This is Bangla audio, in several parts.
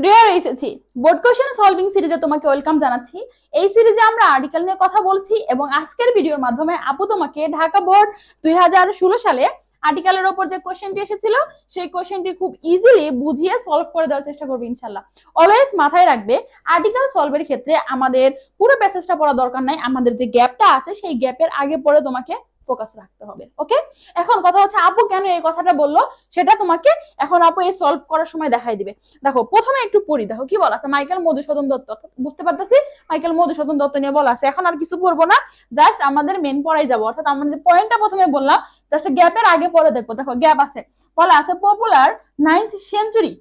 ডিয়ার এসেছি বোর্ড কোশ্চেন সলভিং সিরিজে তোমাকে ওয়েলকাম জানাচ্ছি। এই সিরিজে আমরা আর্টিকেল নিয়ে কথা বলছি এবং আজকের ভিডিওর মাধ্যমে আপু তোমাকে ঢাকা বোর্ড 2016 সালে আর্টিকেলের উপর যে কোশ্চেনটি এসেছিল সেই কোশ্চেনটি খুব ইজিলি বুঝিয়ে সলভ করে দেওয়ার চেষ্টা করবে ইনশাল্লাহ। অলওয়েজ মাথায় রাখবে আর্টিকেল সলভের ক্ষেত্রে আমাদের পুরো প্যাসেজটা পড়া দরকার নাই, আমাদের যে গ্যাপটা আছে সেই গ্যাপের আগে পড়ে তোমাকে ফোকাস রাখতে হবে। ওকে, এখন কথা হচ্ছে আপু কেন এই কথাটা বললো সেটা তোমাকে এখন আপু এই সলভ করার সময় দেখাই দিবে। দেখো প্রথমে একটু পড়ি, দেখো কি বলা আছে, মাইকেল মধুসূদন দত্ত, বুঝতে পারতেছি মাইকেল মধুসূদন দত্ত নিয়ে বলা আছে। এখন আর কিছু পড়বো না, জাস্ট আমাদের মেন পড়াই যাবো, অর্থাৎ আমরা যে পয়েন্টটা প্রথমে বললাম জাস্ট গ্যাপের আগে পরে দেখবো। দেখো গ্যাপ আছে, বলা আছে পপুলার 9th সেঞ্চুরি।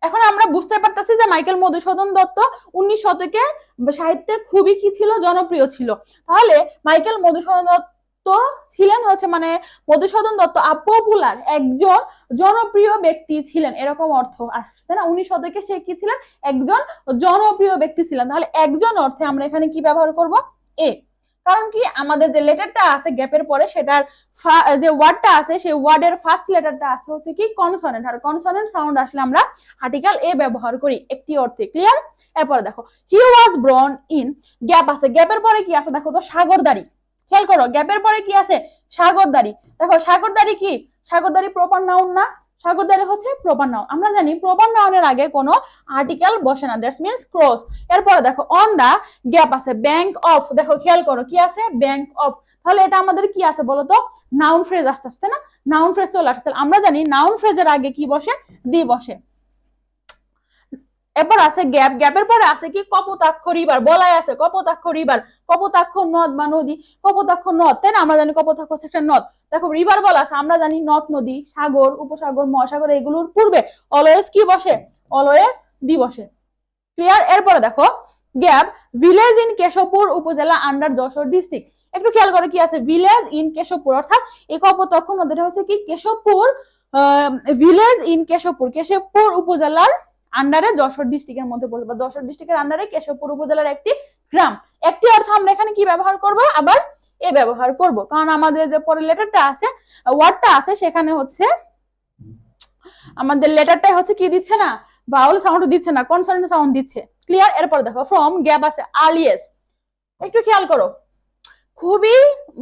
এখন আমরা বুঝতে পারতেছি যে মাইকেল মধুসূদন দত্ত 19 শতকে সাহিত্যে খুবই কি ছিল, জনপ্রিয় ছিল। তাহলে মাইকেল মধুসূদন দত্ত ছিলেন হচ্ছে মানে মধুসূদন দত্ত পপুলার একজন জনপ্রিয় ব্যক্তি ছিলেন, এরকম অর্থ আসছে না। 19 শতকে সে কি ছিলেন, একজন জনপ্রিয় ব্যক্তি ছিলেন। তাহলে একজন অর্থে আমরা এখানে কি ব্যবহার করব, এ। কারণ কি আমাদের যে লেটারটা আছে গ্যাপের পরে সেটার যে ওয়ার্ডটা আছে সেই ওয়ার্ডের ফার্স্ট লেটারটা আছে হচ্ছে কি কনসোনেন্ট, আর কনসোনেন্ট সাউন্ড আসলে আমরা আর্টিকেল এ ব্যবহার করি একটি অর্থে। ক্লিয়ার? এরপরে দেখো হি ওয়াজ ব্রন ইন, গ্যাপ আছে, গ্যাপের পরে কি আছে দেখো তো, সাগরদাড়ি। খেয়াল করো গ্যাপের পরে কি আছে, সাগরদাড়ি। দেখো সাগরদাড়ি কি, সাগরদাড়ি প্রপার নাউন না, সাগরদাড়ি হচ্ছে প্রপার নাউন। আমরা জানি প্রপার নাউনের আগে কোনো আর্টিকেল বসে না, দ্যাটস মিন্স ক্রস। এরপরে দেখো অন দা, গ্যাপ আছে ব্যাংক অফ, দেখো খেয়াল করো কি আছে, ব্যাংক অফ। তাহলে এটা আমাদের কি আছে বলতো, নাউন ফ্রেজ আসতে আসতে না, নাউন ফ্রেজ চলে আসতে। আমরা জানি নাউন ফ্রেজের আগে কি বসে, দি বসে। এরপর আছে গ্যাপ, গ্যাপের পরে আছে কি কপোতাক্ষ রিভার, বলাই আছে কপোতাক্ষ রিভার, কপোতাক্ষ নদ বা নদী, কপোতাক্ষ নদ, তাই না? আমরা জানি কপোতাক্ষ হচ্ছে একটা নদ। দেখো রিভার বলা আছে, আমরা জানি নদ নদী, সাগর, উপসাগর, মহাসাগর এগুলোর পূর্বে অলওয়েজ কি বসে, অলওয়েজ দি বসে। ক্লিয়ার? এরপরে দেখো গ্যাপ ভিলেজ ইন কেশবপুর উপজেলা আন্ডার যশোর ডিস্ট্রিক্ট। একটু খেয়াল করে কি আছে, ভিলেজ ইন কেশবপুর, অর্থাৎ এই কপোতাক্ষ নদীটা হচ্ছে কি কেশবপুর, ভিলেজ ইন কেশবপুর, কেশবপুর উপজেলার আন্ডারে যশোর ডিস্ট্রিক্টের মধ্যে পড়বে, বা যশোর ডিস্ট্রিক্টের আন্ডারে কেশবপুর উপজেলার একটি গ্রাম। একটি অর্থ আমরা এখানে কি ব্যবহার করব, আবার এ ব্যবহার করব, কারণ আমাদের যে পরের লেটারটা আছে, ওয়ার্ডটা আছে, সেখানে হচ্ছে আমাদের লেটারটাই হচ্ছে কি দিচ্ছে না, ভাওয়েল সাউন্ড দিচ্ছে না, কনসোনেন্ট সাউন্ড দিচ্ছে। ক্লিয়ার? এরপর দেখো ফ্রম, গ্যাপ আছে আর্লিয়েস্ট। একটু খেয়াল করো, খুবই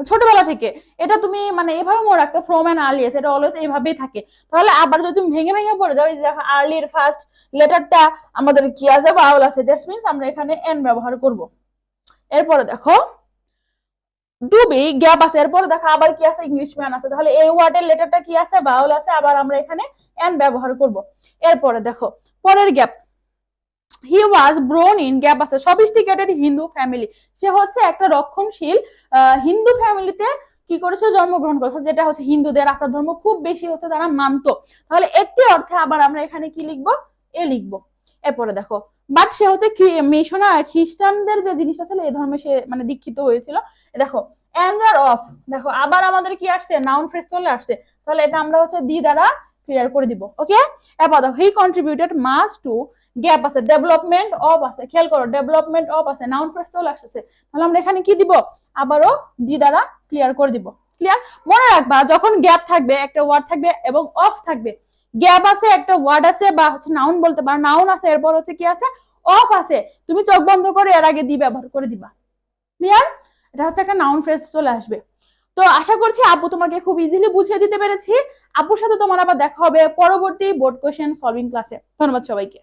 ছোটবেলা থেকে এটা তুমি মানে এভাবে মনে রাখতে, ফ্রম এন্ড আর্লিয়েস্ট এটা অলওয়েজ এইভাবেই থাকে। তাহলে আবার যদি তুমি ভেঙে ভেঙে পড়ে যাও, এই যে দেখো আর্লির ফার্স্ট লেটারটা আমাদের কি আছে, ভাওয়েল আছে, দ্যাট মিন্স আমরা এখানে এন ব্যবহার করব। এরপরে দেখো টু বি, গ্যাপ আছে, এরপরে দেখো আবার কি আছে, ইংলিশম্যান আছে। তাহলে এই ওয়ার্ডের লেটারটা কি আছে, ভাওয়েল আছে, আবার আমরা এখানে এন ব্যবহার করব। এরপরে দেখো পরের gap, he was born in, gap আছে সফিস্টিকেটেড হিন্দু ফ্যামিলি, সে হচ্ছে একটা রক্ষণশীল হিন্দু ফ্যামিলিতে কি করেছে, জন্মগ্রহণ করেছে, যেটা হচ্ছে হিন্দুদের আচার ধর্ম খুব বেশি হচ্ছে তারা মানতো। তাহলে একটি অর্থে আবার আমরা এখানে কি লিখবো, এ লিখবো। এরপরে দেখো বাট সে হচ্ছে মিশনারি, খ্রিস্টানদের যে জিনিসটা ছিল এই ধর্মে সে মানে দীক্ষিত হয়েছিল। দেখো অ্যাঙ্গার অফ, দেখো আবার আমাদের কি আসছে, নাউন ফ্রেজ চলে আসছে। তাহলে এটা আমরা হচ্ছে দি দ্বারা ক্লিয়ার করে দিব। ওকে, এরপর দেখো হি কন্ট্রিবিউটেড মাচ টু, গ্যাপ আছে ডেভেলপমেন্ট অফ আছে, খেয়াল করো ডেভেলপমেন্ট অফ আছে, নাউন ফ্রেজ চলে আসছে। তাহলে আমরা এখানে কি দিব, আবারও দি দ্বারা ক্লিয়ার করে দিব। ক্লিয়ার? মনে রাখবা যখন গ্যাপ থাকবে, একটা ওয়ার্ড থাকবে এবং অফ থাকবে, গ্যাপ আছে, একটা ওয়ার্ড আছে বা হচ্ছে নাউন বলতে পারো, নাউন আছে, এরপর হচ্ছে কি আছে, অফ আছে, তুমি চোখ বন্ধ করে এর আগে দি ব্যবহার করে দিবা। ক্লিয়ার? এটা হচ্ছে একটা নাউন ফ্রেজ চলে আসবে। তো আশা করছি আপু তোমাকে খুব ইজিলি বুঝিয়ে দিতে পেরেছি। আপুর সাথে তোমার আবার দেখা হবে পরবর্তী বোর্ড কোশ্চেন সলভিং ক্লাসে। ধন্যবাদ সবাইকে।